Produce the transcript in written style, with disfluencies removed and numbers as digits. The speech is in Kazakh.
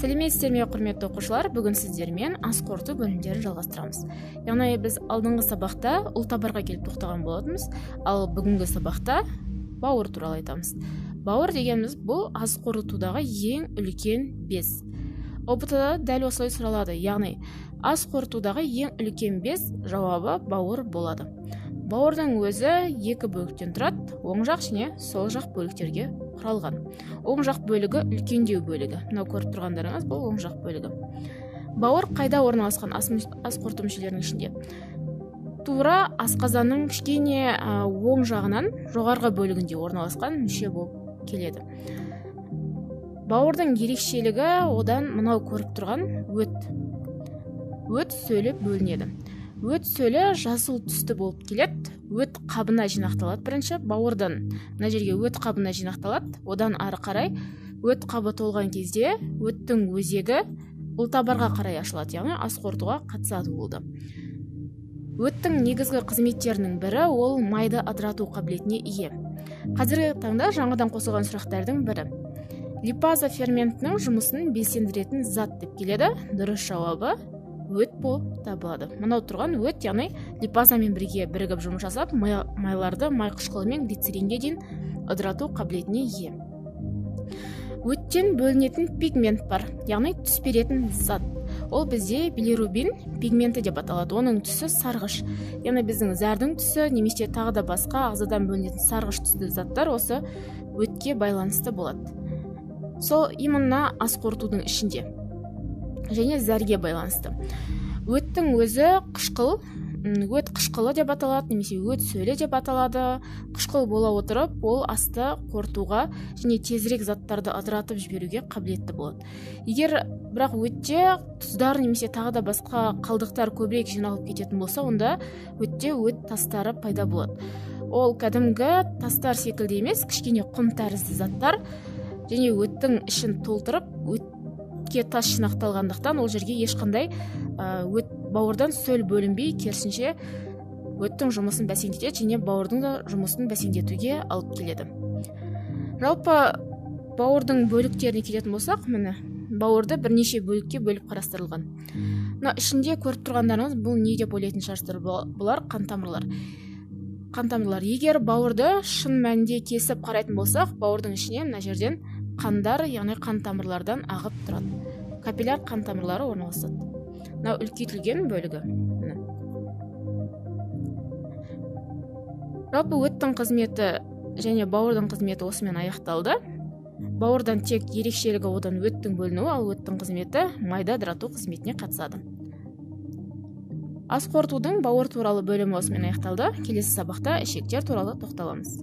Сәлеметсіздер ме, құрметті оқушылар, бүгін сіздермен ас қорыту бөлімдерін жалғастырамыз. Яғни біз алдыңғы сабақта ұлтабарға келіп тоқтаған болатынбыз, ал бүгінгі сабақта бауыр туралы айтамыз. Бауыр дегеніміз бұл ас қорытудағы ең үлкен без. ОБТ-да дәл осылай сұралады, яғни ас қорытудағы ең үлкен без жауабы бауыр болады. Бауырдың өзі екі бөліктен тұрады, оң жақ және сол жақ бөліктерге құралған. Оң жақ бөлігі үлкендеу бөлігі. Мынау көріп тұрғандарыңыз бұл оң жақ бөлігі. Бауыр қайда орналасқан ас қорыту мүшелерінің ішінде? Тура асқазанның кішкене оң жағынан жоғарғы бөлігінде орналасқан мүше болып келеді. Бауырдың ерекшелігі одан мынау көріп тұрған өт. Өт сөлі бөлінеді. Өт сөлі жасыл түсті болып келеді. Өт қабына жинақталады бірінші. Бауырдан мына жерге өт қабына жинақталады. Одан ары қарай өт қабы толған кезде өттің өзегі ұлтабарға қарай ашылады, яғни ас қорытуға қатысады болды. Өттің негізгі қызметтерінің бірі ол майды ыдырату қабілетіне ие. Қазіргі таңда жаңадан қосылған сұрақтардың бірі. Липаза ферментінің жұмысын белсендіретін зат деп келеді. Дұрыс жауабы өт болып табылады. Мынау тұрған өт, яғни липазамен бірге бірігіп жұмыс жасап, майларды май қышқылы мен глицеринге дейін ыдырату қабілетіне ие. Өттен бөлінетін пигмент бар, яғни түс беретін зат. Ол бізде билирубин пигменті деп аталады. Оның түсі сарғыш. Яғни біздің зәрдің түсі немесе тағы да басқа ағзадан бөлінетін сарғыш түсті заттар осы өтке байланысты болады. Сол именно ас қорытудың ішінде және зәрге байланысты. Өттің өзі қышқыл, өт қышқылы деп аталады, немесе өт сөлі деп аталады. Қышқыл бола отырып, ол асты қорытуға және тезірек заттарды ыдыратып жіберуге қабілетті болады. Егер бірақ өтте тұздар немесе тағы да басқа қалдықтар көбірек жиналып кететін болса, онда өтте өт тастары пайда болады. Ол кәдімгі тастар секілді емес, кішкене құм тәрізді заттар және өттің ішін толтырып, өтке тас жинақталғандықтан ол жерге ешқандай бауырдан сөл бөлінбей, керісінше өттің жұмысын бәсеңдетеді және бауырдың да жұмысын бәсеңдетуге алып келеді. Жалпы бауырдың бөліктеріне келетін болсақ, міне бауырды бірнеше бөлікке бөліп қарастырылған. Мына ішінде көріп тұрғандарыңыз бұл не деп ойлайтын шығарсыздар? Бұлар қантамырлар. Қантамырлар. Егер бауырды шын мәнінде кесіп қарайтын болсақ, бауырдың ішіне мына жерден қандар, яғни қантамырлардан ағып тұрады. Капилляр қантамырлары орналасады. Мынау үлкейтілген бөлігі. Жалпы өттің қызметі және бауырдың қызметі осымен аяқталды. Бауырдан тек ерекшелігі одан өттің бөлінуі, ал өттің қызметі майда ыдырату қызметіне қатысады. Ас қорытудың бауыр туралы бөлімі осымен аяқталды. Келесі сабақта ішектер туралы тоқталамыз.